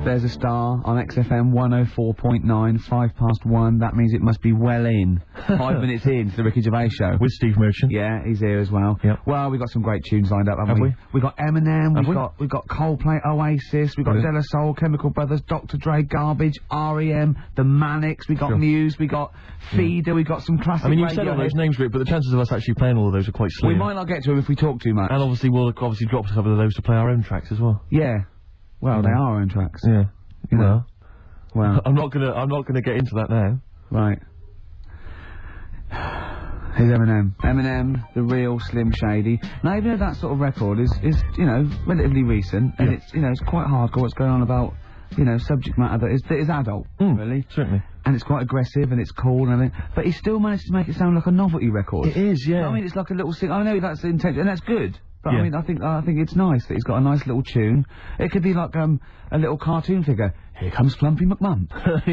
There's a star on XFM 104.9, 1:05. That means it must be well in. 5 minutes in to the Ricky Gervais show. With Steve Merchant. Yeah, he's here as well. Yep. Well, we've got some great tunes lined up, haven't we? We've got Eminem, we've got Coldplay, Oasis, we've got De La Soul, Chemical Brothers, Dr. Dre, Garbage, R.E.M., The Manics, we got Muse, we got Feeder, we got some classic. I mean, you said all those names, Rick, but the chances of us actually playing all of those are quite slim. We might not get to them if we talk too much. And obviously we'll drop a couple of those to play our own tracks as well. Yeah. Well, they are our own tracks. Yeah. You know. Well, I'm not gonna get into that now. Right. Here's Eminem. Eminem, the real Slim Shady. Now, even though that sort of record is you know, relatively recent, and it's, you know, it's quite hardcore what's going on about, you know, subject matter that is adult, really. Certainly. And it's quite aggressive and it's cool and everything, but he still managed to make it sound like a novelty record. It is, yeah. I mean, it's like a little I know that's the intention, and that's good. But I mean, I think it's nice that he's got a nice little tune. It could be like a little cartoon figure. Here comes Flumpy McMump. But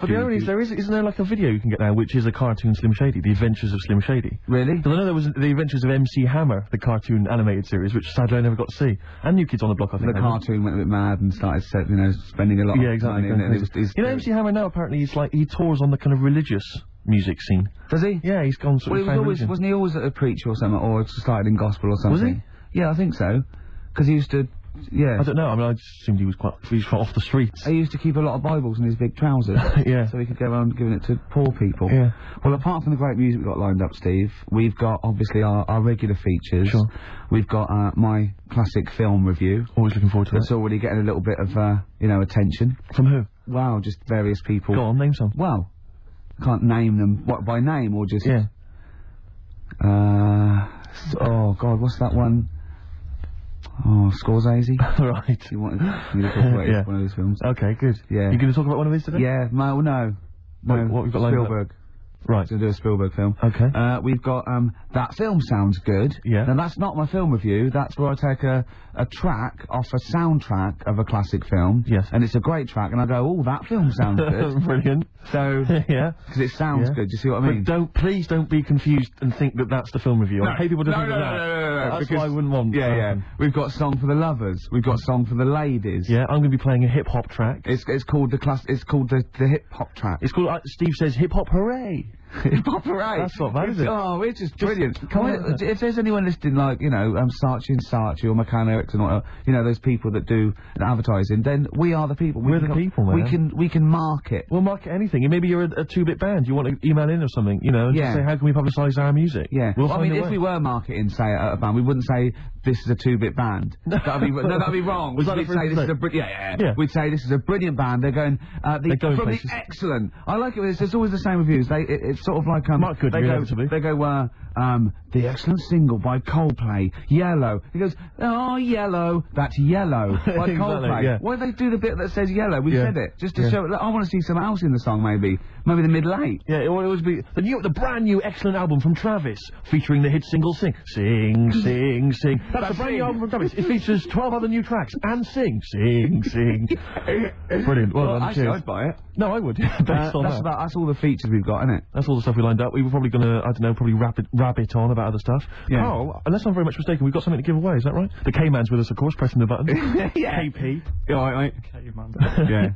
the irony is, isn't there like a video you can get now, which is a cartoon Slim Shady, The Adventures of Slim Shady? Really? Because I know there was The Adventures of MC Hammer, the cartoon animated series, which sadly I never got to see. And New Kids on the Block, I think. The cartoon went a bit mad and started, you know, spending a lot of money. You know, MC Hammer now apparently he tours on the kind of religious music scene. Does he? Yeah, he's gone sort of. Wasn't he always a preacher or something, or started in gospel or something? Was he? Yeah, I think so. Because he used to. Yeah. I don't know. I mean, I just assumed he was quite off the streets. He used to keep a lot of Bibles in his big trousers. Yeah. So he could go around giving it to poor people. Yeah. Well, apart from the great music we've got lined up, Steve, we've got obviously our regular features. Sure. We've got my classic film review. Always looking forward to That's already getting a little bit of you know, attention. From who? Wow, just various people. Go on, name some. Well, I can't name them. What, by name or just? Yeah. Oh God, what's that one? Oh, Scorsese. Right. You wanted me to talk about one of those films? Okay, good. Yeah. You going to talk about one of these today? Yeah. No. What we've got lined up? Spielberg. Right. To do a Spielberg film. Okay. We've got That Film Sounds Good. Yeah. Now that's not my film review. That's where I take a track off a soundtrack of a classic film. Yes. And it's a great track, and I go, oh, that film sounds good. Brilliant. So yeah, because it sounds good. Do you see what I mean? But please don't be confused and think that that's the film review. I hate people to think that. No. That's what I wouldn't want. Yeah. We've got Song for the Lovers. We've got Song for the Ladies. Yeah, I'm going to be playing a hip hop track. It's called the hip hop track. It's called Steve says hip hop hooray. Hip hop hooray. That's not bad, is it? Oh, it's just brilliant. If there's anyone listening, like, you know, Saatchi or McCann Erickson, or you know, those people that do advertising, then we are the people. We're the people, man. We can market. We'll market anything. Maybe you're a 2-bit band. You want to email in or something, you know, and just say, how can we publicise our music? Yeah. We'll I mean, if we were marketing, say, a band, we wouldn't say this is a 2-bit band. That'd be wrong. We'd say this is a We'd say this is a brilliant band. They're going the excellent. I like it. It's always the same reviews. It's sort of like they go the excellent single by Coldplay, Yellow. He goes, oh, Yellow, that's Yellow by Coldplay. Yeah. Why do they do the bit that says Yellow? We said it just to show. I want to see something else in the song, maybe the middle 8. Yeah, it would always be the brand new excellent album from Travis, featuring the hit single Sing. Sing, sing, sing. That's the brand new album from Travis. It features 12 other new tracks and Sing, sing, sing. Brilliant. Well, actually, I'd buy it. No, I would. That's all the features we've got, isn't it? That's all the stuff we lined up. We were probably gonna, I don't know, probably wrap it on about other stuff. Yeah. Carl, unless I'm very much mistaken, we've got something to give away. Is that right? The K-Man's with us, of course, pressing the button. Yeah. KP. Yeah, right. K-Man. Yeah.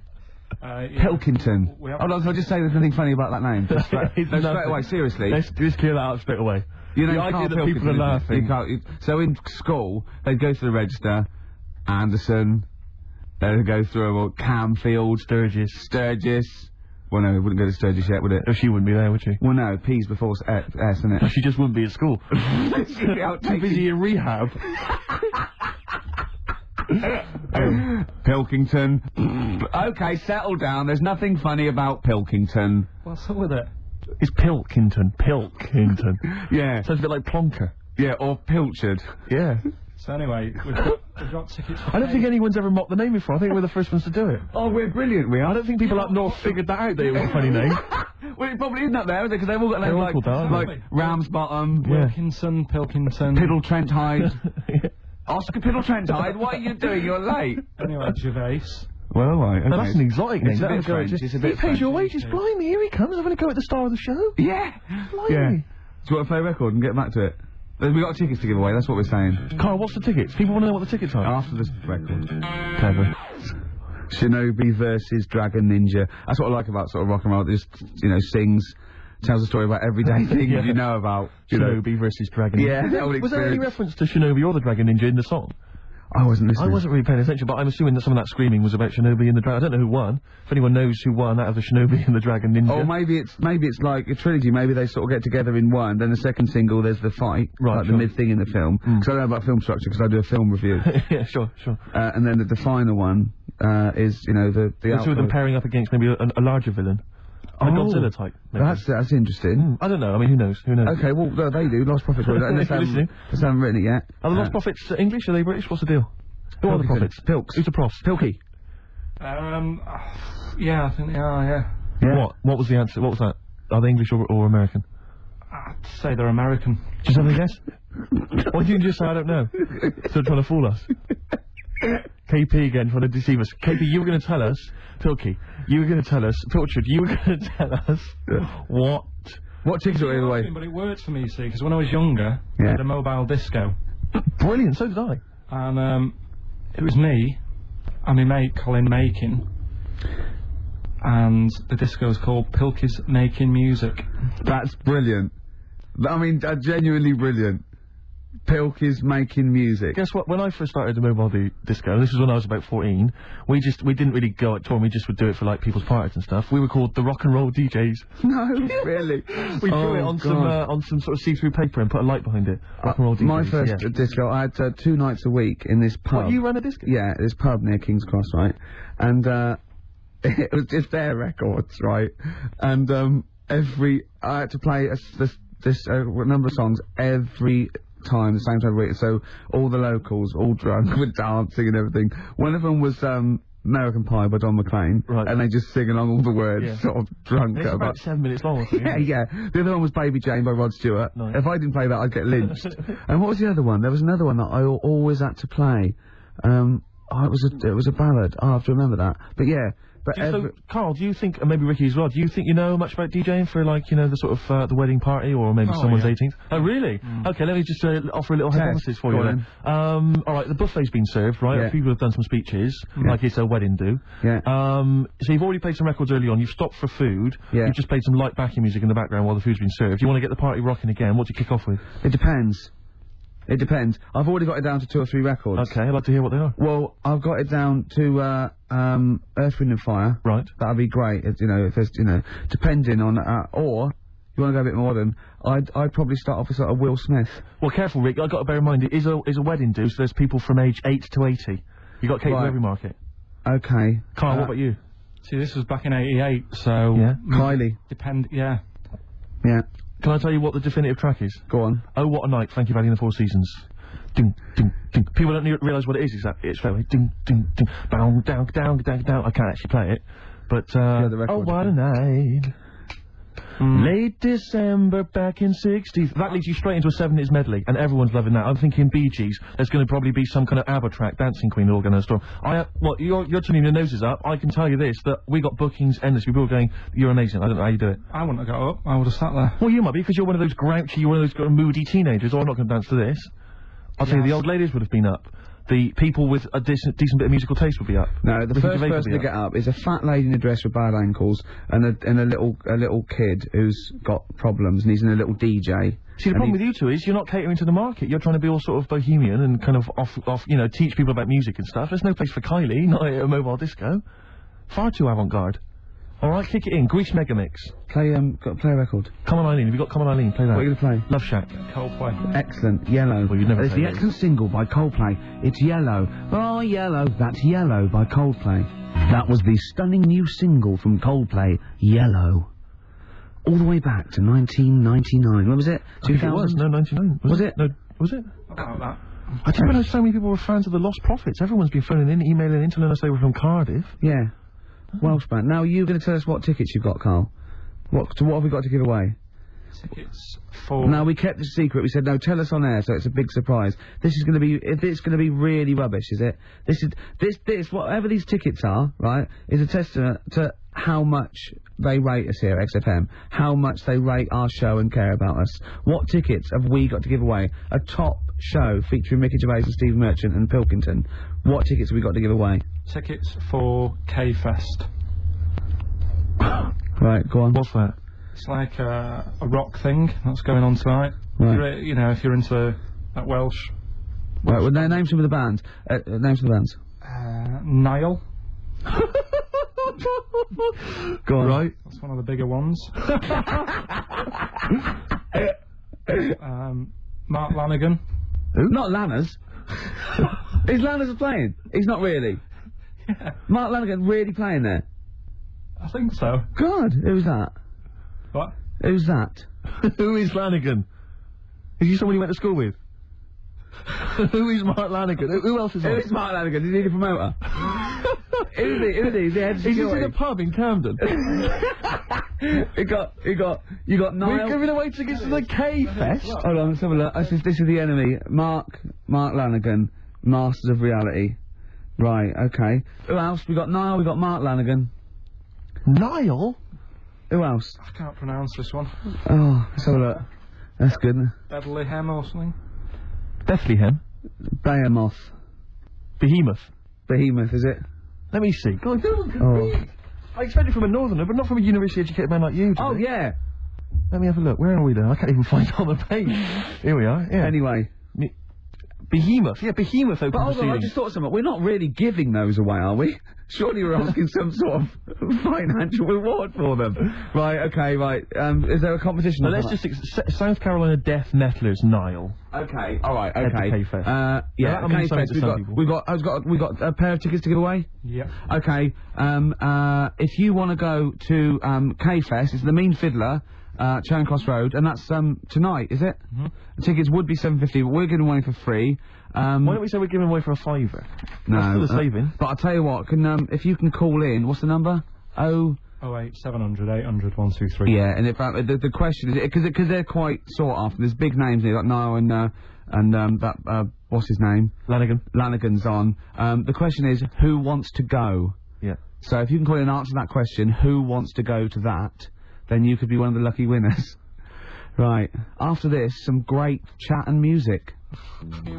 Pilkington. I'll just say there's nothing funny about that name. Straight away, seriously. Let's just clear that up straight away. You know, the idea that people are laughing. So in school, they'd go through the register, Anderson, they'd go through Camfield, Sturgis. Well, no, it wouldn't go to Sturgis yet, would it? Oh, she wouldn't be there, would she? Well, no, P's before S, isn't it? She just wouldn't be at school. She'd be out too busy in rehab. Pilkington. Okay, settle down. There's nothing funny about Pilkington. What's up with it? It's Pilkington. Yeah. Sounds a bit like Plonker. Yeah, or Pilchard. Yeah. So anyway, we've got tickets. I don't think anyone's ever mocked the name before. I think we're the first ones to do it. Oh, we're brilliant, we are. I don't think people up north figured that out, that it was a funny name. Well, it probably isn't up there, is it? Because they've all got names like Ramsbottom, Wilkinson, Pilkington, Piddle Trent Hyde. Oscar Piddle Trent Hyde, what are you doing? You're late. Anyway, Gervais. Well, right. Okay. No, that's an exotic name. It's a bit French. He pays your wages. Blimey, here he comes. I'm going to go at the star of the show. Yeah. Blimey. Yeah. Do you want to play a record and get back to it? We got tickets to give away, that's what we're saying. Carl, what's the tickets? People want to know what the tickets are. After this record. Clever. Shinobi versus Dragon Ninja. That's what I like about sort of rock and roll. It just, you know, sings, tells a story about everyday things you know about. Shinobi versus Dragon Ninja. Yeah, was there any reference to Shinobi or the Dragon Ninja in the song? I wasn't listening. I wasn't really paying attention, but I'm assuming that some of that screaming was about Shinobi and the Dragon. I don't know who won. If anyone knows who won out of the Shinobi and the Dragon Ninja. Oh, maybe it's like a trilogy. Maybe they sort of get together in one. Then the second single, there's the fight, like the mid thing in the film. Because I don't know about film structure, because I do a film review. Yeah, sure. And then the final one is, you know, the two of them pairing up against maybe a larger villain. A Godzilla type. Maybe. That's interesting. I don't know. I mean, who knows? Okay, well, they do. Lost Prophets. They haven't written it yet. Are the Lost Prophets English? Are they British? What's the deal? Who are the Prophets? Pilks. Who's the Profs? Pilky. Yeah, I think they are, yeah. What was the answer? What was that? Are they English or American? I'd say they're American. Just have a guess? Why didn't you just say I don't know? Still trying to fool us. KP again trying to deceive us. KP, you were going to tell us, Pilky, you were going to tell us, Pilchard, you were going to tell us what tickets are the way. But it worked for me, you see, because when I was younger, I had a mobile disco. Brilliant, so did I. And it was me and my mate Colin Makin, and the disco was called Pilky's Making Music. That's brilliant. I mean, genuinely brilliant. Pilky's Making Music. Guess what? When I first started the mobile disco, this was when I was about 14, we didn't really go out touring, we just would do it for like people's parties and stuff. We were called the rock and roll DJs. No, really? We drew it on some sort of see-through paper and put a light behind it. Rock and roll DJs. My first disco, I had 2 nights a week in this pub. What, you ran a disco? Yeah, this pub near King's Cross, right? And it was just their records, right? And I had to play this number of songs every time, the same time of week, so all the locals, all drunk, with dancing and everything. One of them was American Pie by Don McLean, and they just sing along all the words, sort of drunk. It's about 7 minutes long, I think. Yeah. The other one was Baby Jane by Rod Stewart. Nice. If I didn't play that, I'd get lynched. And what was the other one? There was another one that I always had to play. It was a ballad. I have to remember that. But yeah. So, Carl, do you think, and maybe Ricky as well, do you think you know much about DJing for, like, you know, the sort of, the wedding party, or maybe someone's 18th? Oh, really? Okay, let me just offer a little hypothesis for you then. Alright, the buffet's been served, right? Yeah. People have done some speeches, like it's a wedding do. Yeah. So you've already played some records early on, you've stopped for food, you've just played some light backing music in the background while the food's been served. You want to get the party rocking again, what do you kick off with? It depends. It depends. I've already got it down to 2 or 3 records. Okay, I'd like to hear what they are. Well, I've got it down to Earth, Wind and Fire. Right. That'd be great. If there's, depending on, or you want to go a bit more modern, I'd probably start off with sort of Will Smith. Well, careful, Rick. I've got to bear in mind it is a wedding do, so there's people from age 8 to 80. You got to cater to every market. Okay. Carl, what about you? See, this was back in '88, so Kylie. Yeah. Can I tell you what the definitive track is? Go on. Oh, What a Night, Frankie Valli and the Four Seasons. Ding, ding, ding. People don't realise what it is exactly. It's very ding, ding, ding. Bow, down, down, down, down. I can't actually play it. But, oh, what a night. Late December back in '60s. That leads you straight into a 70s medley, and everyone's loving that. I'm thinking Bee Gees. There's going to probably be some kind of ABBA track, Dancing Queen, all going to storm. You're turning your noses up. I can tell you this, that we got bookings endlessly. People are going, you're amazing. I don't know how you do it. I wouldn't have got up. I would have sat there. Well, you might be, because you're one of those grouchy, you're one of those moody teenagers. Oh, I'm not going to dance to this. I'll tell you, the old ladies would have been up. The people with a decent bit of musical taste would be up. No, the first person to get up is a fat lady in a dress with bad ankles and a little kid who's got problems and he's in a little DJ. See, the problem with you two is you're not catering to the market. You're trying to be all sort of bohemian and kind of teach people about music and stuff. There's no place for Kylie, not at a mobile disco. Far too avant-garde. Alright, kick it in. Grease Megamix. Play a record. Come on, Eileen. Have you got Come on, Eileen? Play that. What are you going to play? Love Shack. Coldplay. Excellent. Yellow. Well, you'd never It's the excellent single by Coldplay. It's Yellow. Oh, Yellow. That's Yellow by Coldplay. That was the stunning new single from Coldplay, Yellow. All the way back to 1999. When was it? 2000? It was. No, 99. Was it? No, was it? About that. I didn't realise so many people were fans of the Lost Prophets. Everyone's been phoning in, emailing in, telling us they were from Cardiff. Yeah. Welsh band. Now, you're going to tell us what tickets you've got, Carl. What have we got to give away? Tickets for... No, we kept it secret. We said, no, tell us on air, so it's a big surprise. This is going to be... It's going to be really rubbish, is it? This, whatever these tickets are, right, is a testament to how much they rate us here at XFM, how much they rate our show and care about us. What tickets have we got to give away? A top show featuring Mickey Gervais and Steve Merchant and Pilkington. What tickets have we got to give away? Tickets for K-Fest. Right, go on. What's that? It's like a rock thing that's going on tonight. Right. You know, if you're into that Welsh. Right, well, name some of the bands. Names of the bands. Niall. Go on. Right. That's one of the bigger ones. Mark Lanigan. Who? Not Lanners. Is Lanners playing? He's not really. Yeah. Mark Lanigan really playing there? I think so. God, who's that? What? Who's that? Who is Lanigan? Is he someone you went to school with? Who is Mark Lanigan? Who else is on? Who is Mark Lanigan? Is he a promoter? Who is he? The head Is he in a pub in Camden? You got Niall. We're giving away tickets to the K-Fest. Hold on, let's have a look. This is the enemy. Mark Lanigan, Masters of Reality. Right, okay. Who else? We got Niall, we got Mark Lanigan. Niall? Who else? I can't pronounce this one. Oh, let's have a look. That's good. Bethlehem or something. Bethlehem? Behemoth. Behemoth, is it? Let me see. God, I expect it from a northerner, but not from a university-educated man like you. Oh, yeah. Let me have a look. Where are we then? I can't even find it on the page. Here we are, yeah. Anyway. Behemoth. Yeah, Behemoth opened But hold on, I just thought something. We're not really giving those away, are we? Surely we're asking some sort of financial reward for them. Right, okay, right. Is there a competition? No, let's just... South Carolina Death Metalers, Niall. Okay, alright, okay. K-Fest. Yeah, K-Fest. We've got a pair of tickets to give away? Yeah. Okay, if you want to go to, K-Fest, it's the Mean Fiddler, Charing Cross Road, and that's tonight, is it? Mm-hmm. The tickets would be $7.50, but we're giving away for free. Why don't we say we're giving away for a $5? No, that's for the saving. But I'll tell you what, if you can call in, what's the number? 08 700 800 123. Yeah, and the question is because they're quite sought after. There's big names here like Niall and what's his name? Lanigan's on. The question is who wants to go? Yeah. So if you can call in and answer that question, who wants to go to that? Then you could be one of the lucky winners. Right. After this, some great chat and music.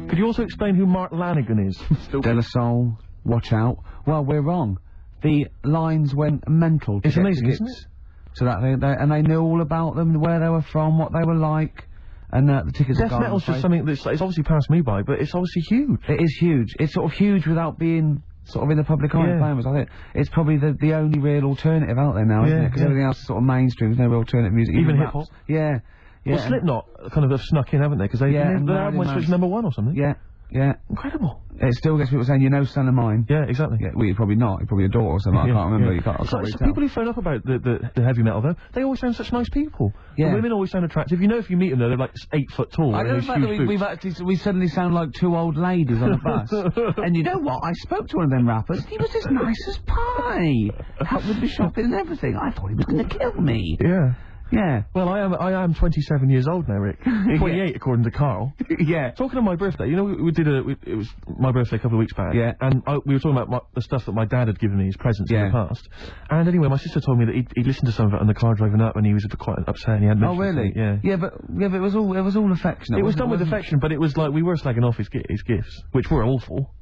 Could you also explain who Mark Lanigan is? De La Soul, watch out. Well, we're wrong. The lines went mental. It's amazing, isn't it? So that they knew all about them, where they were from, what they were like, and the tickets. Death metal's just something that's it's obviously passed me by, but it's obviously huge. It is huge. It's sort of huge without being sort of in the public eye at the moment. I think it's probably the only real alternative out there now, isn't it? Because everything else is sort of mainstream. There's no real alternative music. Even hip hop. Yeah. Well, Slipknot kind of have snuck in, haven't they? Because their album went to #1 or something. Yeah. Yeah. Incredible. It still gets people saying, "You know, son of mine." Yeah, exactly. Yeah, well, you're probably not. You're probably a daughter or something. I can't remember. You can't. So people who phone up about the heavy metal though, they always sound such nice people. Yeah. The women always sound attractive. You know, if you meet them, they're like 8 foot tall. I know the fact that we suddenly sound like two old ladies on a bus. And you know what? I spoke to one of them rappers. He was as nice as pie. Helped with the shopping and everything. I thought he was going to kill me. Yeah. Yeah. Well, I am 27 years old now, Rick. 28 according to Carl. Yeah. Talking of my birthday, you know, it was my birthday a couple of weeks back. Yeah. And we were talking about the stuff that my dad had given me as presents in the past. And anyway, my sister told me that he'd listened to some of it on the car driving up, and he was quite upset. And he had mentioned really? Yeah. Yeah, but it was all affectionate. It was done with affection, but it was like we were slagging off his gifts, which were awful.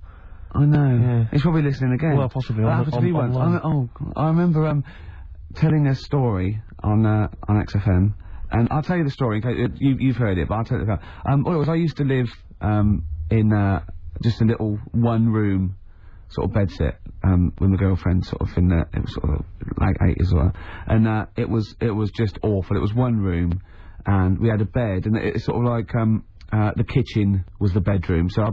I know. Yeah. He's probably listening again. Well, possibly. That happened to me once. I remember telling a story on XFM. And I'll tell you the story in case you've heard it, but I'll tell you the what it was, I used to live in just a little one-room sort of bedsit with my girlfriend, sort of it was sort of like 8 as well, and it was just awful. It was one room, and we had a bed, and it's sort of like the kitchen was the bedroom. So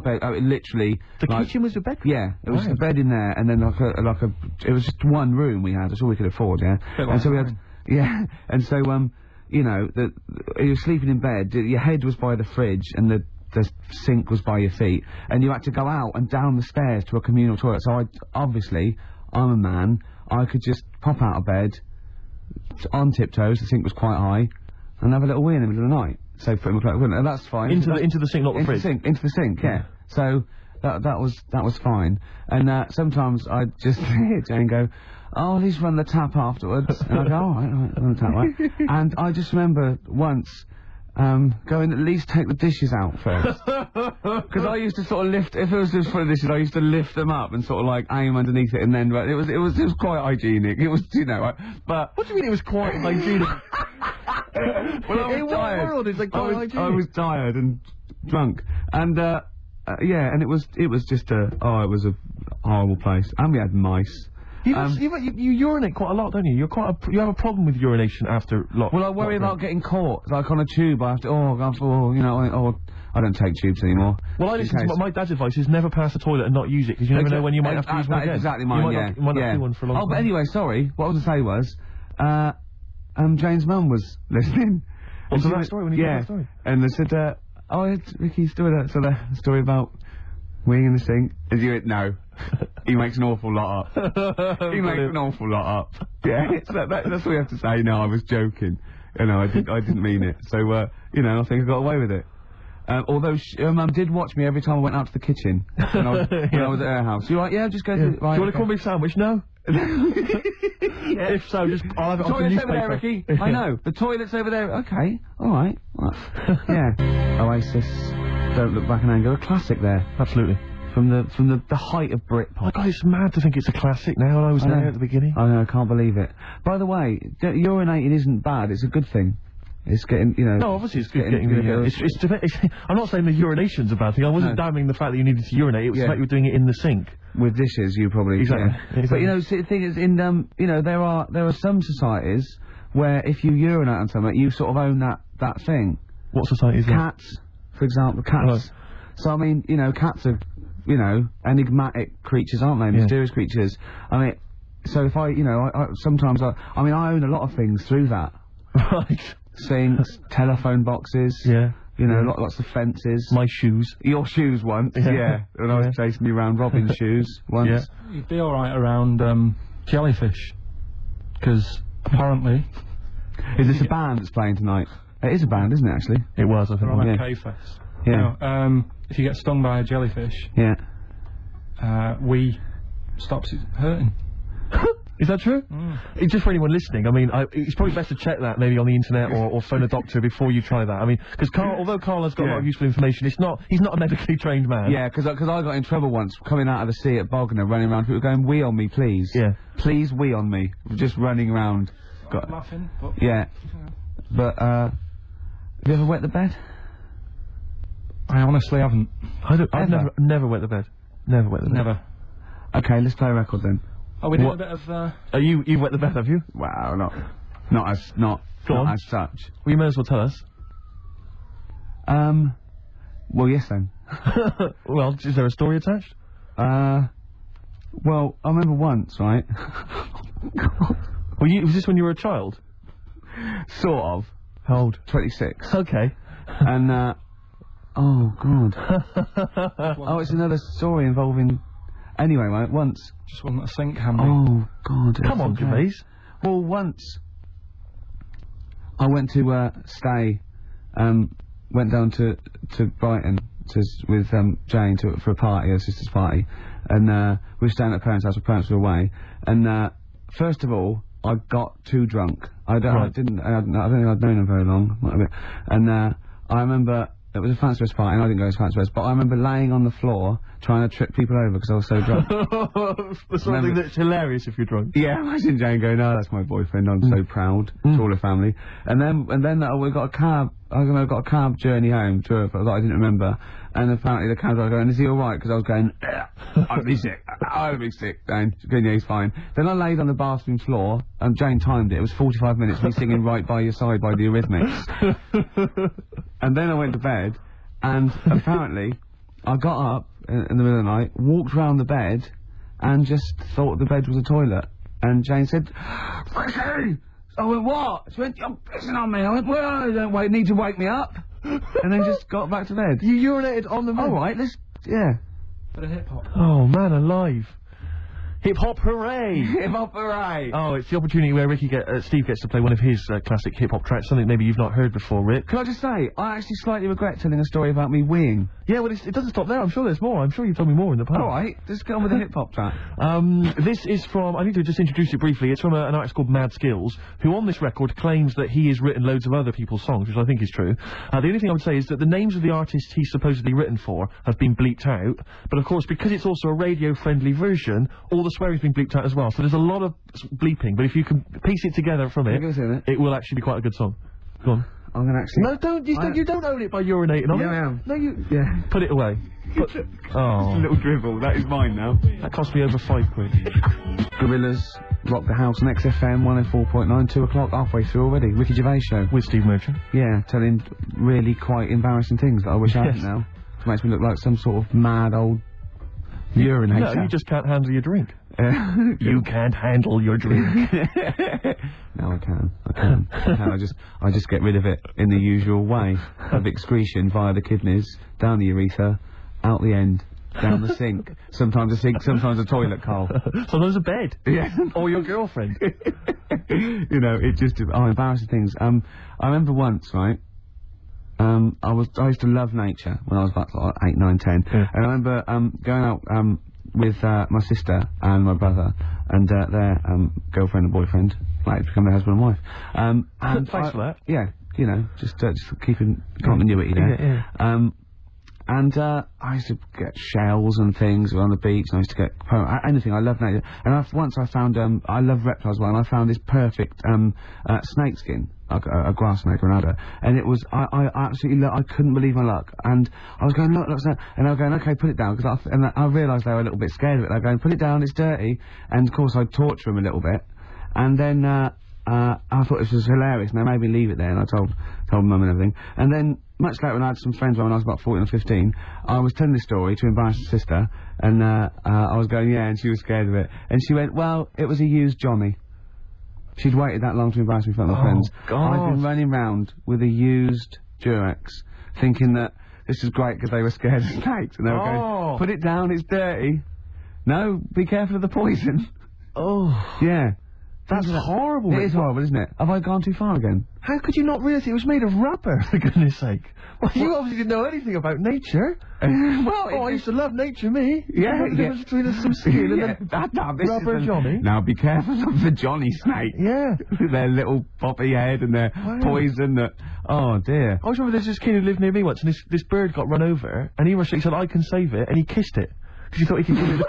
literally the kitchen was the bedroom. Yeah, it was the bed in there, and then it was just one room we had. That's all we could afford. Yeah, and so we had and so you know, you were sleeping in bed, your head was by the fridge and the sink was by your feet, and you had to go out and down the stairs to a communal toilet. So I'm a man, I could just pop out of bed, on tiptoes, the sink was quite high, and have a little wee in the middle of the night. So put him and that's fine. Into the sink, not the fridge? Into the sink, yeah. So, that was fine. And sometimes I'd just hear Jane go, "Oh, at least run the tap afterwards." And I go, "All right, run the tap, right." And I just remember once going, "At least take the dishes out first." Because I used to sort of lift, if it was just for the dishes, I used to lift them up and sort of like aim underneath it, and then it was quite hygienic. It was, you know, but what do you mean it was quite hygienic? Well, I was tired. What world is it quite hygienic? I was tired and drunk, and yeah, and it was just it was a horrible place, and we had mice. You urinate quite a lot, don't you? You have a problem with urination after lot. Well, I worry about getting caught, like on a tube. I have to, you know, I don't take tubes anymore. Well, I listen to my dad's advice is never pass the toilet and not use it, because you never know when you might have to use one again. Exactly mine, you might not do one for a long time. But anyway, sorry, what I was going to say was, Jane's mum was listening. What's that story when you told that story? And they said, it's Ricky's story, the story about weeing in the sink. As you went, no. He makes an awful lot up. He makes an awful lot up. Yeah, that's what we have to say. No, I was joking. You know, I didn't mean it. So, you know, I think I got away with it. Although Mum did watch me every time I went out to the kitchen when I was at her house. You're like, yeah, just go to... Right, do you want to call me sandwich? No? If so, just I'll have it on the newspaper. Over there, Ricky. I know. The toilet's over there. Okay. All right. Yeah. Oasis. Don't Look Back in Anger. A classic there. Absolutely. From the height of Britpop. Oh God, it's mad to think it's a classic now, and I was there at the beginning. I know, I can't believe it. By the way, urinating isn't bad, it's a good thing. It's getting, you know... No, obviously it's good getting the... I'm not saying the urination's a bad thing, I wasn't damning the fact that you needed to urinate, it was like you were doing it in the sink. With dishes, you probably... Exactly. But, you know, the thing is, you know, there are some societies where if you urinate on something, you sort of own that thing. What society is that? Cats, for example, cats. Right. So, I mean, you know, cats are... You know, enigmatic creatures, aren't they? Mysterious creatures. I mean, so if I sometimes I own a lot of things through that. Right. Sinks, telephone boxes. Yeah. You know, lots of fences. My shoes. Your shoes once. Yeah. When I was chasing you around Robin's shoes once. Yeah. You'd be alright around, jellyfish. Because, apparently... Is this a band that's playing tonight? It is a band, isn't it, actually? It was, I think. They're on a K-Fest. Yeah. Now, if you get stung by a jellyfish, stops it hurting. Is that true? It's just for anyone listening. I mean, it's probably best to check that maybe on the internet or phone a doctor before you try that. I mean, because although Carl has got a lot of useful information, he's not a medically trained man. Yeah, because I got in trouble once coming out of the sea at Bognor, running around, people going, "Wee on me, please." Yeah. Please wee on me. Just running around. Laughing. But But have you ever wet the bed? I honestly haven't. I've never wet the bed. Never wet the bed. Never. Okay, let's play a record then. Oh, we did a bit of. You've wet the bed, have you? Wow, not as such. Well, you may as well tell us. Well, yes then. Well, is there a story attached? Well, I remember once, right? Was this when you were a child? Sort of. How old? 26. Okay. And, oh, God. Oh, it's another story involving... Anyway, right, once... Just wasn't a sink handy. Oh, God. Come on, Gervais. Well, once... I went to, stay... went down to Brighton with, Jane for a party, her sister's party. And, we were staying at her parents' house, her parents were away. And, first of all, I got too drunk. I don't think I'd known them very long. And, I remember... It was a fancy dress party, and I didn't go to fancy dress, but I remember laying on the floor trying to trip people over because I was so drunk. Something that's hilarious if you're drunk. Yeah, imagine Jane going, "Oh, that's my boyfriend. I'm so proud." To all the family. And then we got a cab. I got a cab journey home to her that I didn't remember. And apparently the cab driver going, "Is he all right?" Because I was going, "I'd be sick. I'd be sick." Jane, yeah, he's fine. Then I laid on the bathroom floor, and Jane timed it. It was 45 minutes. Me singing "Right by Your Side" by the Eurythmics. And then I went to bed, and apparently I got up in the middle of the night, walked round the bed, and just thought the bed was a toilet. And Jane said, "Ricky!" I went, "What?" She went, "You're pissing on me." I went, "Well, you don't need to wake me up." And then just got back to bed. You urinated on the bed? All right, Bit of hip hop. Oh, man alive. Hip hop hooray! Hip hop hooray! Oh, it's the opportunity where Steve gets to play one of his classic hip hop tracks, something maybe you've not heard before, Rick. Can I just say, I actually slightly regret telling a story about me weeing. Yeah, well, it doesn't stop there. I'm sure there's more. I'm sure you've told me more in the past. All right, just get on with the hip hop track. This is from, I need to just introduce it briefly. It's from an artist called Mad Skills, who on this record claims that he has written loads of other people's songs, which I think is true. The only thing I would say is that the names of the artists he's supposedly written for have been bleeped out, but of course, because it's also a radio-friendly version, all the swearing's been bleeped out as well. So there's a lot of bleeping, but if you can piece it together from it, it will actually be quite a good song. Go on. I'm gonna actually... No, you don't own it by urinating on it. Yeah, I am. No, you... Yeah. Put it away. Oh. Just a little dribble. That is mine now. That cost me over £5. Gorillas rock the house on XFM 104.9, 2 o'clock, halfway through already. Ricky Gervais Show. With Steve Merchant. Yeah, telling really quite embarrassing things that I wish I hadn't now. It makes me look like some sort of mad old urinator. No, you just can't handle your drink. You can't handle your drink. No, I can. I just get rid of it in the usual way of excretion via the kidneys, down the urethra, out the end, down the sink. Sometimes a sink, sometimes a toilet, Carl. Sometimes a bed. Yeah. Or your girlfriend. You know, it just... Oh, embarrassing things. I remember once, right? I used to love nature when I was about like 8, 9, 10. Yeah. And I remember going out with my sister and my brother and their girlfriend and boyfriend, like become their husband and wife. And thanks for that. Yeah, you know, just keeping continuity there. Yeah. And I used to get shells and things on the beach, and I used to get anything. I love nature. And once I found I love reptiles well, and I found this perfect snake skin, a grass snake or an adder, and it was I absolutely I couldn't believe my luck. And I was going look, and I was going okay, put it down, because I realised they were a little bit scared of it. They were going, put it down, it's dirty, and of course I'd torture them a little bit, and then I thought this was hilarious, and they made me leave it there, and I told mum and everything. And then much later, when I had some friends when I was about 14 or 15, I was telling this story to embarrass my sister, and I was going, yeah, and she was scared of it. And she went, well, it was a used Johnny. She'd waited that long to embarrass me in front of my friends. God. I'd been running round with a used Durex, thinking that this was great because they were scared of snakes, and they were going, put it down, it's dirty. No, be careful of the poison. Oh. Yeah. That's horrible. It is horrible, isn't it? Have I gone too far again? How could you not realise it was made of rubber, for goodness sake? Well, you obviously didn't know anything about nature. I used to love nature, me. Yeah, the difference between some skin and rubber Johnny. Now be careful of the Johnny snake. Yeah. Their little poppy head and their poison that... Oh, dear. I always remember there's this kid who lived near me once, and this bird got run over, and he said, I can save it, and he kissed it. Because he thought he could give it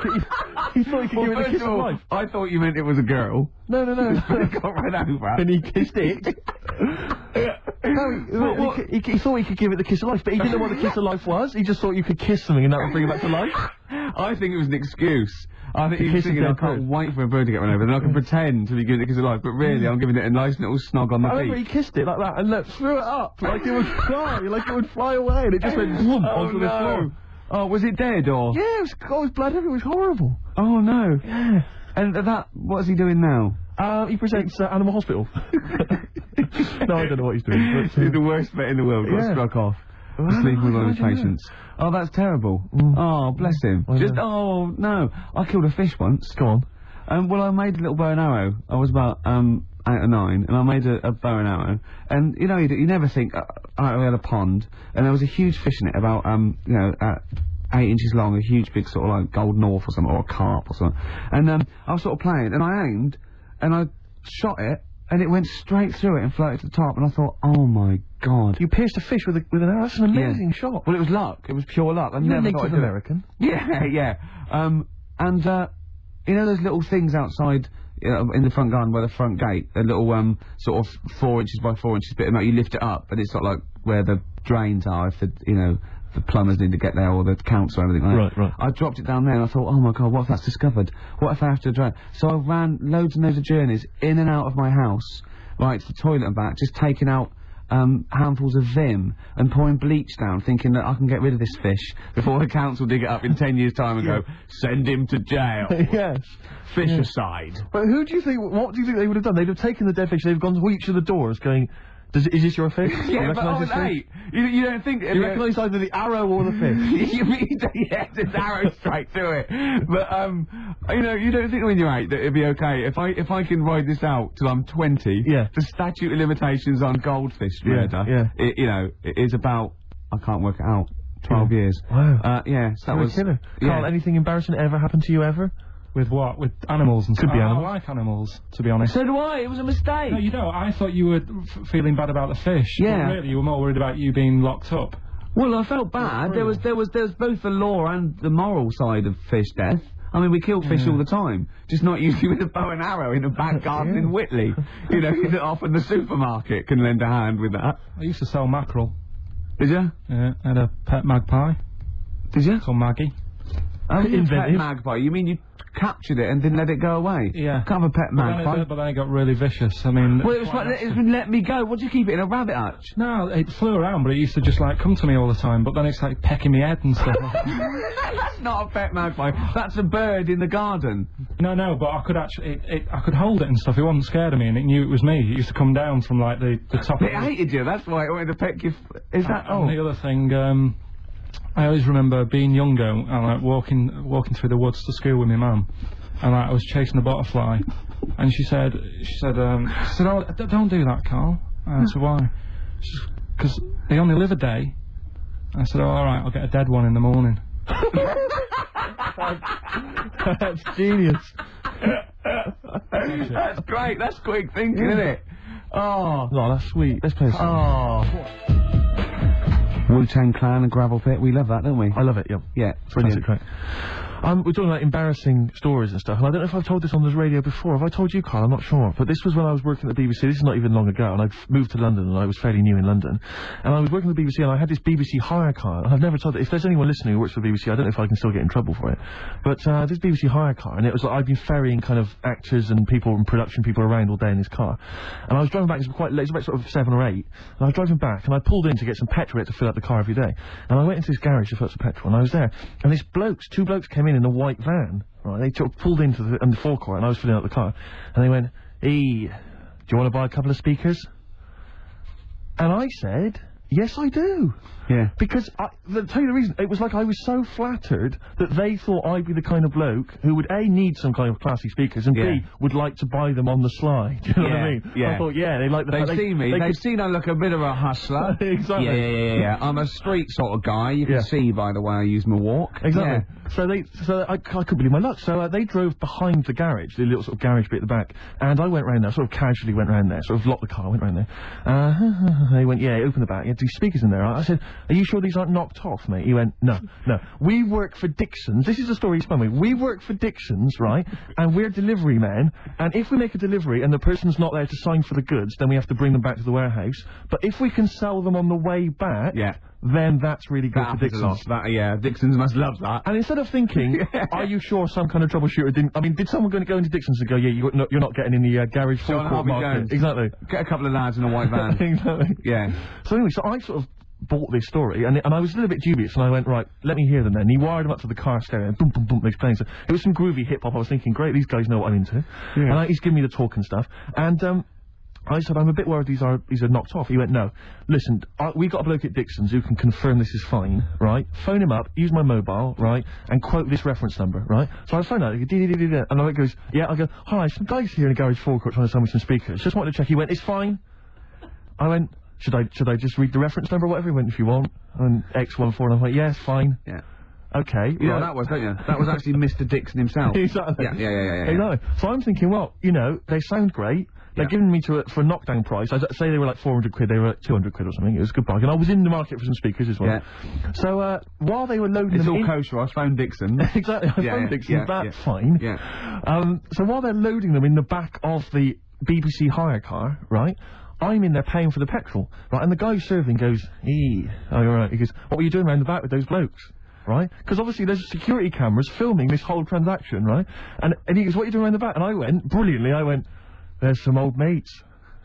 a kiss of life. I thought you meant it was a girl. No. It got run over. And he kissed it. No, he thought he could give it the kiss of life, but he didn't know what the kiss of life was. He just thought you could kiss something and that would bring it back to life. I think it was an excuse. I think he was thinking, I can't wait for a bird to get run over, then I can pretend to be giving it a kiss of life, but really I'm giving it a nice little snog on the feet. I remember he kissed it like that and threw it up, like it would fly away, and it just went boom onto the floor. Oh, was it dead, or...? Yeah, it was blood everywhere. It was horrible. Oh, no. Yeah. And what is he doing now? He presents Animal Hospital. No, I don't know what he's doing. But, he's the worst vet in the world. Got struck off. Sleeping with one of his patients. Oh, that's terrible. Oh, bless him. Oh, no. I killed a fish once. Go on. Well, I made a little bow and arrow. I was about, 8 or 9, and I made a bow and arrow. And, you know, you never think, we had a pond, and there was a huge fish in it, about, 8 inches long, a huge big sort of like gold north or something, or a carp or something. And, I was sort of playing, and I aimed, and I shot it, and it went straight through it and floated to the top, and I thought, oh my God. You pierced a fish with an arrow? That's an amazing shot. Well, it was luck. It was pure luck. You're Native American. Yeah. You know those little things outside in the front garden by the front gate, a little sort of 4 inches by 4 inches bit of metal, you lift it up, and it's sort of like where the drains are if the plumbers need to get there, or the council or everything like that. Right. I dropped it down there and I thought, oh my God, what if that's discovered? What if I have to drain? So I ran loads and loads of journeys in and out of my house, right, to the toilet and back, just taking out handfuls of vim and pouring bleach down, thinking that I can get rid of this fish before the council dig it up in 10 years' time and go, send him to jail. Yes. Fish aside. But what do you think they would have done? They'd have taken the dead fish, they've gone to each of the doors going, Is this your fish? Yeah, but hey, you don't think... You recognise either the arrow or the fish? You mean, yeah, just arrow straight to it. But, you know, you don't think when you're 8 that it'd be okay. If I can ride this out till I'm 20, the statute of limitations on goldfish murder, you know, it is about, I can't work it out, 12 years. Wow. Yeah, so that was... Killer. Carl, anything embarrassing ever happened to you ever? With what? With animals and stuff? Could be animals. I like animals, to be honest. So do I. It was a mistake. No, you don't. I thought you were feeling bad about the fish. Yeah. But really, you were more worried about you being locked up. Well, I felt bad. There was both the law and the moral side of fish death. I mean, we kill fish all the time, just not usually with a bow and arrow in a back garden in Whitley. You know, often the supermarket can lend a hand with that. I used to sell mackerel. Did you? Yeah, I had a pet magpie. Did you? Called Maggie. Oh, you pet magpie? You mean you captured it and didn't let it go away? Yeah. Can't have a pet magpie. But then it got really vicious. I mean... Well, it was like, it let me go. What do you keep it in, a rabbit hutch? No, it flew around, but it used to just, like, come to me all the time, but then it's, like, pecking me head and stuff. That's not a pet magpie. That's a bird in the garden. No, but I could actually... I could hold it and stuff. It wasn't scared of me, and it knew it was me. It used to come down from, like, the top of it. It hated you. That's why it wanted to peck you. Is that... And the other thing, I always remember being younger and like walking through the woods to school with my mum, and like, I was chasing a butterfly, and she said, "Oh, don't do that, Carl." And I said, "Why?" She said, "'Cause they only live a day." I said, "Oh, all right, I'll get a dead one in the morning." That's genius. That's great. That's quick thinking, isn't it? Oh, no, that's sweet. Let's play a song. Oh. Wu-Tang Clan and Gravel Pit, we love that, don't we? I love it, yeah. Yeah, brilliant. Great. We're talking about embarrassing stories and stuff, and I don't know if I've told this on the radio before. Have I told you, Carl? I'm not sure. But this was when I was working at the BBC. This is not even long ago, and I'd moved to London, and I was fairly new in London. And I was working at the BBC, and I had this BBC hire car. And I've never told it. If there's anyone listening who works for the BBC, I don't know if I can still get in trouble for it. But this BBC hire car, and it was like I'd been ferrying kind of actors and people and production people around all day in this car. And I was driving back, it was quite late, it was about sort of 7 or 8, and I was driving back, and I pulled in to get some petrol to fill up the car every day. And I went into this garage to fill up some petrol, and I was there, and two blokes came in a white van. Right, they pulled into the forecourt, and I was filling up the car, and they went, "Hey, do you want to buy a couple of speakers?" And I said, "Yes, I do." Yeah. Because, to tell you the reason, it was like I was so flattered that they thought I'd be the kind of bloke who would A, need some kind of classy speakers, and B, would like to buy them on the sly. Do you know what I mean? Yeah. I thought, they like the They've seen me. They've seen I look a bit of a hustler. Exactly. Yeah. I'm a street sort of guy. You can see by the way I use my walk. Exactly. Yeah. So I couldn't believe my luck. So they drove behind the garage, the little sort of garage bit at the back, and I went round there, sort of casually went round there, sort of locked the car, went round there. They went, open the back. You had 2 speakers in there. I said, "Are you sure these aren't knocked off, mate?" He went, no. We work for Dixon's. This is the story he's telling me. We work for Dixon's, right? And we're delivery men. And if we make a delivery and the person's not there to sign for the goods, then we have to bring them back to the warehouse. But if we can sell them on the way back, then that's really good for Dixon's. Dixon's must love that. And instead of thinking, are you sure some kind of troubleshooter didn't... I mean, did someone go into Dixon's and go, you're not getting in the garage forecourt market? Exactly. Get a couple of lads in a white van. Exactly. Yeah. So anyway, so I sort of bought this story, and I was a little bit dubious, and I went, right, let me hear them then. And he wired them up to the car stereo, and boom, boom, boom, they're playing. So it was some groovy hip-hop. I was thinking, great, these guys know what I'm into. Yeah. And he's giving me the talk and stuff. And I said, I'm a bit worried these are knocked off. He went, no, listen, we got a bloke at Dixon's who can confirm this is fine, right? Phone him up, use my mobile, right, and quote this reference number, right? So I phone out, and I goes, I go, hi, some guys here in the garage forecourt trying to sell me some speakers. Just wanted to check. He went, it's fine. I went, should I just read the reference number or whatever? He went, if you want. And X14, and I went, yeah, it's fine. Yeah. Okay. You know that was, don't you? That was actually Mr. Dixon himself. Exactly. Yeah. Exactly. So I'm thinking, well, they sound great. They're giving me for a knockdown price. I'd say they were like 400 quid, they were like 200 quid or something. It was a good bargain. I was in the market for some speakers as well. Yeah. So, while they were loading them in... It's all kosher, I phoned Dixon. Exactly, I phoned Dixon, that's fine. Yeah. So while they're loading them in the back of the BBC hire car, right, I'm in there paying for the petrol, right, and the guy serving goes, alright, he goes, what were you doing around the back with those blokes? Right? Because obviously there's security cameras filming this whole transaction, right? And he goes, what are you doing around the back? And I went, brilliantly, there's some old mates.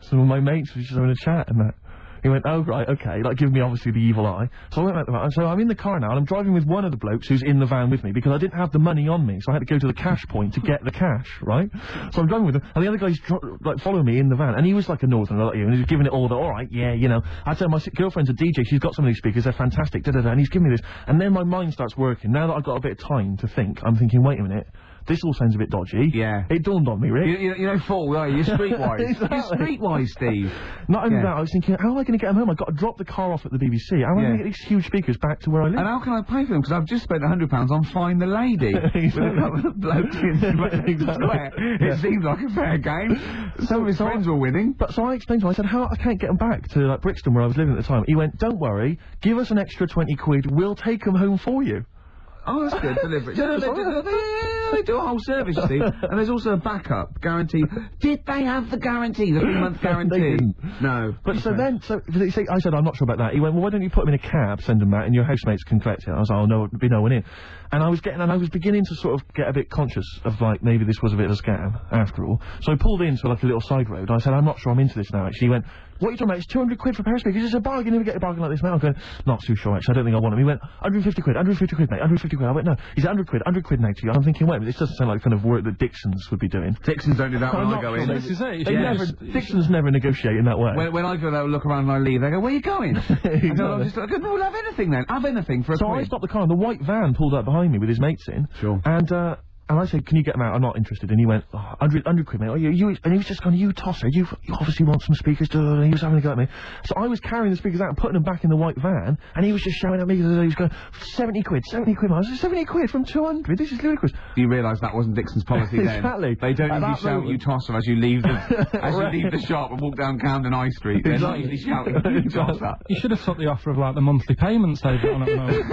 Some of my mates were just having a chat and that. He went, oh, right, okay, like, giving me, obviously, the evil eye. So I went back to the van, so I'm in the car now, and I'm driving with one of the blokes who's in the van with me, because I didn't have the money on me, so I had to go to the cash point to get the cash, right? So I'm driving with him, and the other guy's, like, following me in the van, and he was like a northerner like you, and he was giving it all the, alright, yeah, you know. I tell my girlfriend's a DJ, she's got some of these speakers, they're fantastic, da-da-da, and he's giving me this, and then my mind starts working. Now that I've got a bit of time to think, I'm thinking, wait a minute, this all sounds a bit dodgy. Yeah. It dawned on me, Rick. You don't fall, are you? You're streetwise. Exactly. You're streetwise, Steve. Not only that, I was thinking, how am I going to get them home? I've got to drop the car off at the BBC. How am I going to get these huge speakers back to where I live? And how can I pay for them? Because I've just spent £100 on Find the Lady. Exactly. With a couple of blokes in the square. It seems like a fair game. Some of his friends were winning. But so I explained to him, I said, I can't get them back to, like, Brixton, where I was living at the time. He went, don't worry, give us an extra 20 quid, we'll take them home for you. Oh, that's good. Delivery. They do a whole service, you see. And there's also a backup guarantee. Did they have the guarantee? The 3-month guarantee? They didn't. No. But so then, I said, I'm not sure about that. He went, well, why don't you put them in a cab, send them out, and your housemates can collect it. I was like, oh, no, there'd be no one in. And I was beginning to sort of get a bit conscious of, like, maybe this was a bit of a scam, after all. So I pulled into, like, a little side road. I said, I'm not sure I'm into this now, actually. He went, what are you talking about? It's 200 quid for a pair of speakers. It's a bargain. You never get a bargain like this, mate. I'm going, not too sure, actually. I don't think I want them. He went, 150 quid, 150 quid, mate, 150 quid. I went, no. He's 100 quid now to you. I'm thinking, wait, this doesn't sound like the kind of work that Dixons would be doing. Dixons don't do that when I go in. This is it. Dixons never negotiate in that way. When I go there, look around and I leave, they go, where are you going? Exactly. And I'm just like, no, we'll have anything then. Have anything for a quid. So I stopped the car and the white van pulled up behind me with his mates in. Sure. And I said, can you get them out? I'm not interested. And he went, oh, 100 quid, mate. Oh, and he was just going, you tosser, you obviously want some speakers, and he was having a go at me. So I was carrying the speakers out and putting them back in the white van, and he was just shouting at me, he was going, 70 quid, man. I was like, 70 quid from 200? This is ludicrous. Do you realise that wasn't Dixon's policy then? Exactly. They don't usually shout, you tosser, as you leave the shop and walk down Camden High Street. They're not usually shouting, you tosser. You should have took the offer of, like, the monthly payments they've got on at the moment.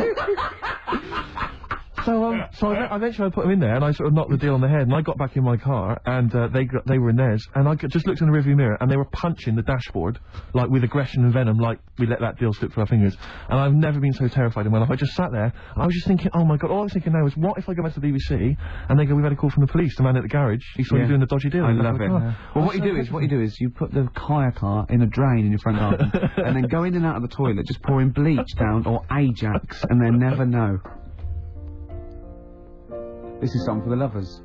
So eventually I put them in there, and I sort of knocked the deal on the head, and I got back in my car, and they were in theirs, and I just looked in the rearview mirror, and they were punching the dashboard, like, with aggression and venom, like we let that deal slip through our fingers. And I've never been so terrified in my life. I just sat there, and I was just thinking, oh my god, all I was thinking now is, what if I go back to the BBC, and they go, we've had a call from the police, the man at the garage, he saw you doing the dodgy deal. I love it. Well, what you do is you put the hire car in a drain in your front garden, and then go in and out of the toilet, just pouring bleach down, or Ajax, and they never know. This is Song for the Lovers.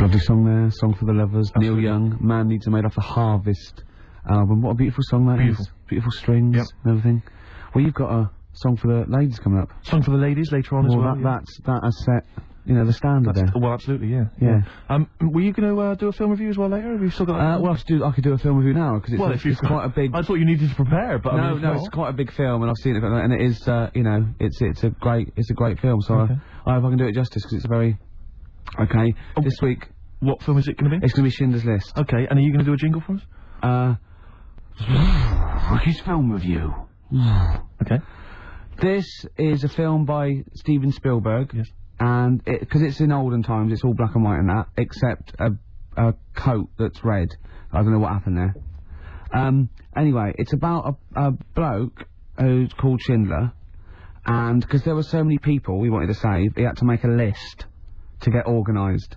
Lovely song there, Song for the Lovers. Absolutely. Neil Young, Man Needs a Maid off the Harvest album. What a beautiful song that is. Beautiful strings and everything. Well, you've got a song for the ladies coming up. Song for the ladies later on as well. That has set, you know, the standard there. Well, absolutely, yeah. Were you going to do a film review as well later? Have you still got? Well, I could do a film review now because it's quite a big. I thought you needed to prepare, but no, it's quite a big film, and I've seen it, and it is, you know, it's a great film. So I hope I can do it justice because it's a very this week. What film is it going to be? It's going to be Schindler's List. Okay, and are you going to do a jingle for us? Ricky's film review. Okay. This is a film by Steven Spielberg. Yes. And because it's in olden times, it's all black and white and that, except a coat that's red. I don't know what happened there. Anyway, it's about a bloke who's called Schindler, and because there were so many people he wanted to save, he had to make a list to get organised.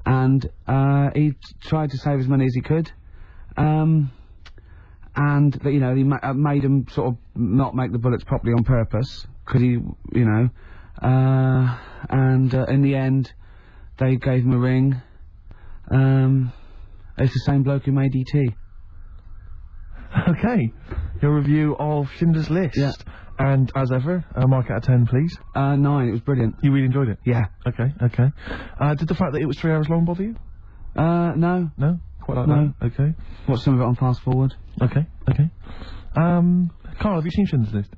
And he tried to save as many as he could. And, you know, he made them sort of not make the bullets properly on purpose, because he, you know... in the end, they gave him a ring. It's the same bloke who made E.T. Okay, your review of Schindler's List. Yeah. And as ever, a mark out of 10, please. 9. It was brilliant. You really enjoyed it? Yeah. Okay. Did the fact that it was 3 hours long bother you? No. No? Quite like that? Okay. Watched some of it on fast forward. Okay. Carl, have you seen Schindler's List?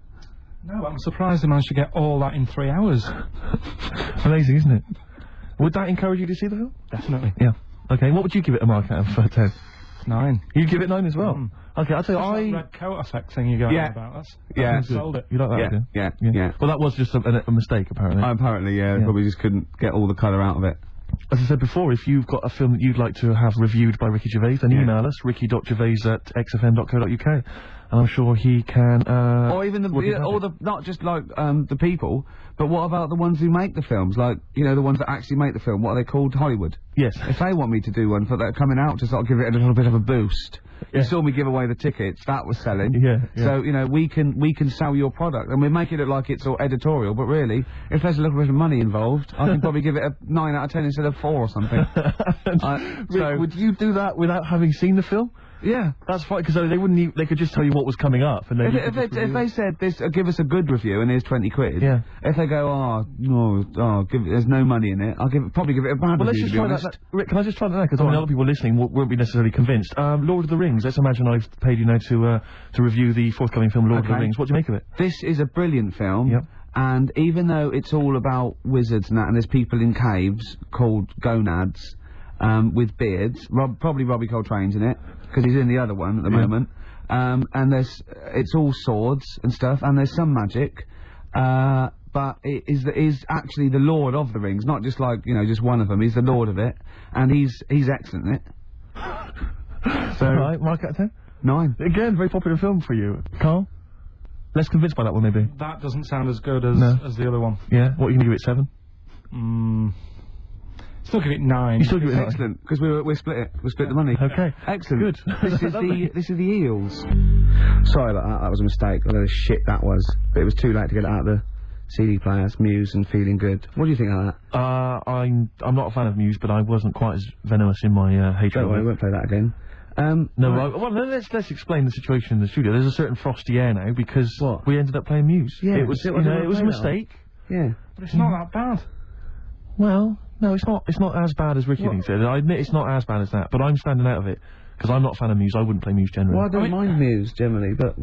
No, I'm surprised they managed to get all that in 3 hours. Amazing, isn't it? Would that encourage you to see the film? Definitely. Yeah. Okay, what would you give it a mark out of 10? 9. You'd give it 9 as well? Okay, I'll tell you, that red coat effect thing you're going on about. That's sold it. You like that? Yeah. Well, that was just a mistake, apparently. Apparently, yeah. Probably just couldn't get all the colour out of it. As I said before, if you've got a film that you'd like to have reviewed by Ricky Gervais, then email us, ricky.gervais@xfm.co.uk. and I'm sure he can, Or even not just like, the people, but what about the ones who make the films? Like, you know, the ones that actually make the film, what are they called? Hollywood? Yes. If they want me to do one for that coming out to sort of give it a little bit of a boost. Yeah. You saw me give away the tickets, that was selling. Yeah. So, you know, we can sell your product, and we make it look like it's all editorial, but really, if there's a little bit of money involved, I can probably give it a 9 out of 10 instead of 4 or something. So would you do that without having seen the film? Yeah, that's fine, because they wouldn't. They could just tell you what was coming up, and then if they said this, give us a good review, and here's 20 quid. Yeah. If they go, there's no money in it, I'll probably give it a bad review. Let's just try that. Rick, can I just try that? Because I mean, other people listening won't be necessarily convinced. Lord of the Rings. Let's imagine I've paid you now to review the forthcoming film Lord of the Rings. What do you make of it? This is a brilliant film. Yep. And even though it's all about wizards and that, and there's people in caves called gonads, with beards, probably Robbie Coltrane's in it, because he's in the other one at the moment, and it's all swords and stuff, and there's some magic, but it is actually the Lord of the Rings, not just like, you know, just one of them. He's the Lord of it, and he's excellent in it. So, right, mark out of 10? 9. Again, very popular film for you. Carl? Less convinced by that one, maybe? That doesn't sound as good as the other one. Yeah? What, you can give it 7? Still give it 9. You still give it excellent, because we split it. We split the money. Okay. Excellent. Good. This is the Eels. Sorry about that. That was a mistake. I know the shit that was. But it was too late to get it out of the CD player. It's Muse and Feeling Good. What do you think of that? I'm not a fan of Muse, but I wasn't quite as venomous in my hatred. Don't worry, I won't play that again. Let's explain the situation in the studio. There's a certain frosty air now because we ended up playing Muse. Yeah, it was a mistake. Yeah, but it's not that bad. Well, no, it's not. It's not as bad as Ricky thinks it is. I admit it's not as bad as that, but I'm standing out of it because I'm not a fan of Muse. I wouldn't play Muse generally. Well, I don't mind Muse generally, but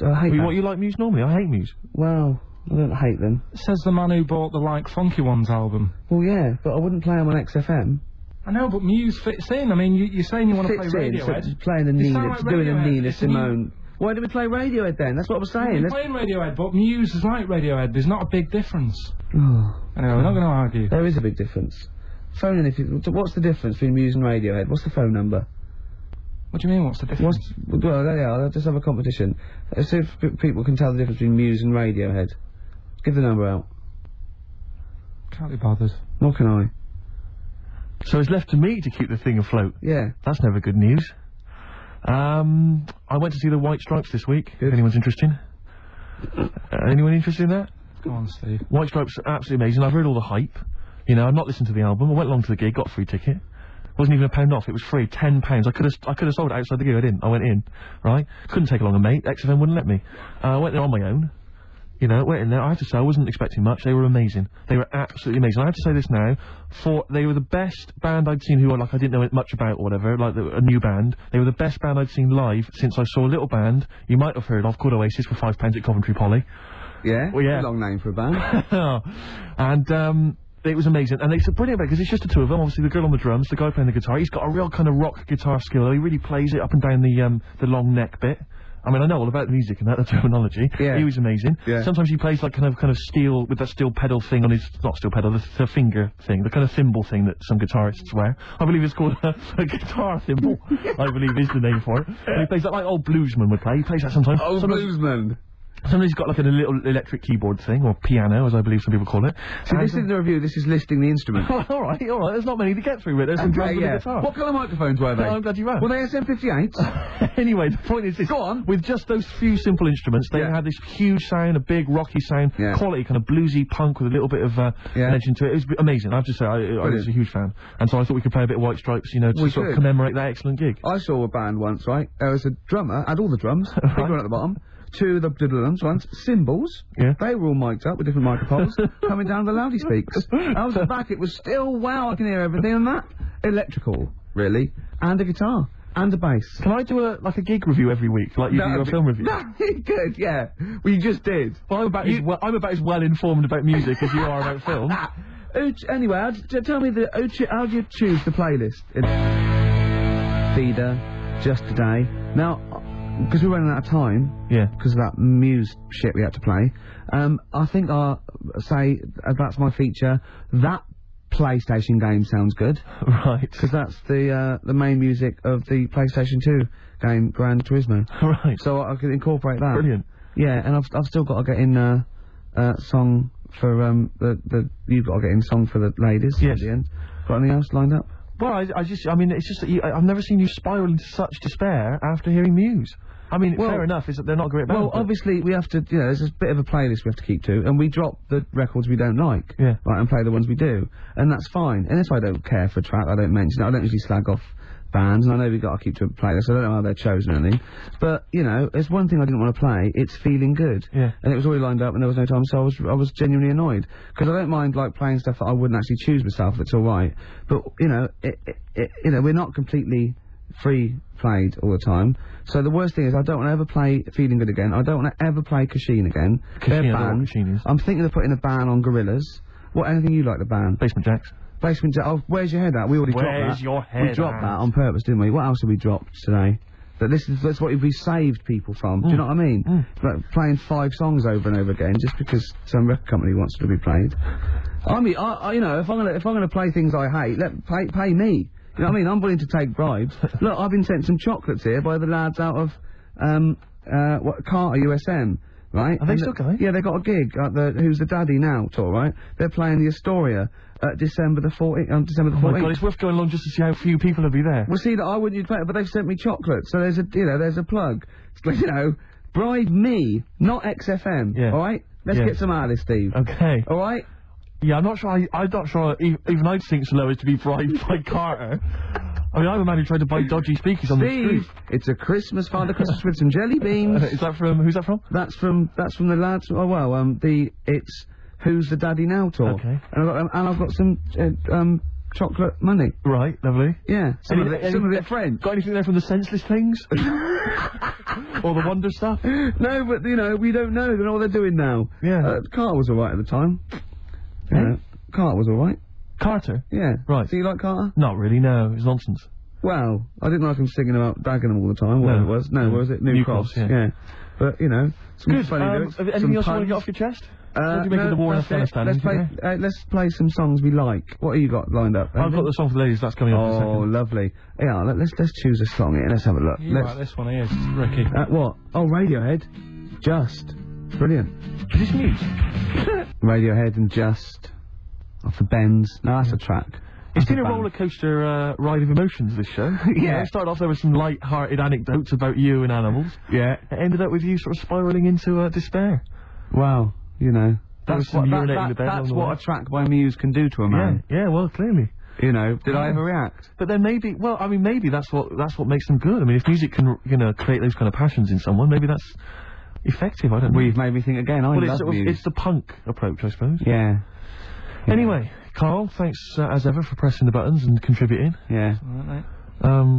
I hate. What, you like Muse normally? I hate Muse. Well, I don't hate them. Says the man who bought the Like Funky Ones album. Well, yeah, but I wouldn't play them on XFM. I know, but Muse fits in. I mean, you're saying you want to play Radiohead. So playing the Nina, doing a Nina Simone. Why didn't we play Radiohead then? That's what I was saying. We're playing Radiohead, but Muse is like Radiohead. There's not a big difference. Anyway, we're not going to argue. There is a big difference. Phone in what's the difference between Muse and Radiohead? What's the phone number? What do you mean, what's the difference? Well, there you are. Let's just have a competition. Let's see if people can tell the difference between Muse and Radiohead. Give the number out. Can't be bothered. Nor can I. So it's left to me to keep the thing afloat. Yeah. That's never good news. I went to see the White Stripes this week. Good. If anyone's interested. Anyone interested in that? Go on, Steve. White Stripes are absolutely amazing. I've heard all the hype. You know, I've not listened to the album. I went along to the gig, got a free ticket. Wasn't even £1 off. It was free, £10. I could have sold it outside the gig. I didn't. I went in, right? Couldn't take along a mate. XFM wouldn't let me. I went there on my own. You know, went in there. I have to say, I wasn't expecting much. They were amazing. They were absolutely amazing. I have to say this now. They were the best band I'd seen who I didn't know much about or whatever, a new band. They were the best band I'd seen live since I saw a little band you might have heard of called Oasis for £5 at Coventry Poly. Yeah? Well, yeah. A long name for a band. And, it was amazing, and it's brilliant because it's just the two of them. Obviously, the girl on the drums, the guy playing the guitar. He's got a real kind of rock guitar skill. He really plays it up and down the long neck bit. I mean, I know all about the music and the terminology. Yeah. He was amazing. Yeah. Sometimes he plays like kind of steel with that steel pedal thing on his not steel pedal, the finger thing, the kind of thimble thing that some guitarists wear. I believe it's called a guitar thimble. I believe is the name for it. And he plays that like old bluesman would play. He plays that sometimes. Old bluesman. Somebody's got like a little electric keyboard thing, or piano, as I believe some people call it. So this isn't a review, this is listing the instrument. all right. There's not many to get through, but there's some drums and a guitar. What kind of microphones were they? I'm glad you asked. Were they SM58s? Anyway, the point is this. Go on. With just those few simple instruments, they had this huge sound, a big rocky sound, quality, kind of bluesy punk with a little bit of legend to it. It was amazing. I have to say, I was a huge fan. And so I thought we could play a bit of White Stripes, you know, to sort of commemorate that excellent gig. I saw a band once, right? There was a drummer, had all the drums, big one at the bottom. Two of the drums once, cymbals. Yeah. They were all mic'd up with different microphones coming down the loudy speaks. I was at the back, it was still, wow, I can hear everything on that. Electrical, really. And a guitar. And a bass. Can I do a gig review every week, like you do a film review? Good, yeah. Well, you just did. Well, I'm about as well informed about music as you are about film. Anyway, tell me how do you choose the playlist? Feeder, Just Today. Now, because we're running out of time, because of that Muse shit we had to play, I think I'll say that's my feature. That PlayStation game sounds good. Right. Because that's the main music of the PlayStation 2 game, Gran Turismo. Right. So I could incorporate that. Brilliant. Yeah, and I've still got to get in song for you've got to get in song for the ladies. Yes. At the end. Got anything else lined up? Well, I mean, it's just that I've never seen you spiral into such despair after hearing Muse. I mean, fair enough, is that they're not a great band. Well, obviously, we have to, there's a bit of a playlist we have to keep to, and we drop the records we don't like, right, and play the ones we do, and that's fine. And if I don't care for a track, I don't mention it. I don't usually slag off bands, and I know we've got to keep to a playlist, so I don't know how they're chosen or anything. But, there's one thing I didn't want to play, it's Feeling Good. Yeah. And it was already lined up, and there was no time, so I was genuinely annoyed. Because I don't mind, playing stuff that I wouldn't actually choose myself, if it's alright. But, we're not completely free played all the time. So the worst thing is I don't want to ever play Feeling Good again. I don't want to ever play Kashin again. Kashin, Kashin is. I'm thinking of putting a ban on Gorillaz. Anything you like the ban? Basement Jacks. Basement Jacks. Oh, Where's Your Head At? We already dropped that. Where's Your Head At? We dropped that on purpose, didn't we? What else have we dropped today? That's what we saved people from. Do you know what I mean? Like playing 5 songs over and over again just because some record company wants to be played. I mean, if I'm gonna play things I hate, pay me. You know what I mean? I'm willing to take bribes. Look, I've been sent some chocolates here by the lads out of Carter USM, right? Are they still going? Yeah, they got a gig at the Who's the Daddy Now tour, right? They're playing the Astoria at December the 14th. December the 14th. Oh my God, it's worth going along just to see how few people will be there. Well, see, that I wouldn't play it, but they've sent me chocolates, so there's a plug. It's like, bribe me, not XFM. Yeah. All right? Let's get some out of this, Steve. Okay. All right? Yeah, I'm not sure even I'd sink so low as to be bribed by Carter. I mean, I'm a man who tried to buy dodgy speakers on the street. It's a Christmas, Father Christmas with some jelly beans. Is that from, who's that from? That's from the lads, it's Who's the Daddy Now tour. Okay. And I've got some, chocolate money. Right, lovely. Yeah. Some of it French. Got anything there from the Senseless Things? Or the Wonder stuff? No, but, we don't know. They don't know what they're doing now. Yeah. Carter was alright at the time. Carter was alright. Carter? Yeah. Right. Do you like Carter? Not really, no. It's nonsense. Well, I didn't like him singing about Dagenham all the time, whatever it was. No, what was it? New Cross. Yeah. But, some good. funny lyrics. Anything else you want to get off your chest? What do you make of the war in Afghanistan? Let's play some songs we like. What have you got lined up? I've got the song for the ladies, that's coming up in a second. Oh, lovely. Yeah, let's choose a song here. Let's have a look. Like this one here, Ricky. What? Oh, Radiohead. Just. Brilliant. Is this Muse? Radiohead and Just. Off the Bends. No, that's a track. It's been a roller coaster ride of emotions, this show. Yeah. It started off there with some light-hearted anecdotes about you and animals. Yeah. It ended up with you sort of spiralling into despair. Wow, that's what a track by Muse can do to a man. Yeah, well, clearly. Did I ever react? But then maybe that's what makes them good. I mean, if music can, create those kind of passions in someone, maybe that's effective. I don't know. Well, you've made me think again. I love Muse. It's the punk approach, I suppose. Yeah. Anyway, Carl, thanks as ever for pressing the buttons and contributing. Yeah. All right, mate.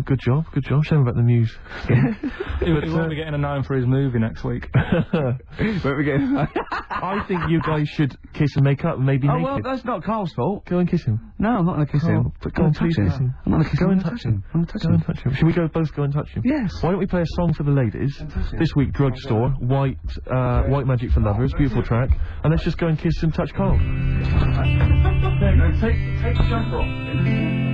Good job. Shame about the Muse. He won't be getting a 9 for his movie next week. Won't be getting. I think you guys should kiss and make up and maybe. Oh well, that's not Carl's fault. Go and kiss him. No, I'm not going to kiss him. But go and touch him. I'm not going to kiss him. Go and touch him. I'm going to touch him. Go and touch him. Should we both go and touch him? Yes. Why don't we play a song for the ladies? This week, Drugstore, White Magic for Lovers, beautiful track. And let's just go and kiss and touch Carl. There you go. Take the jumper off.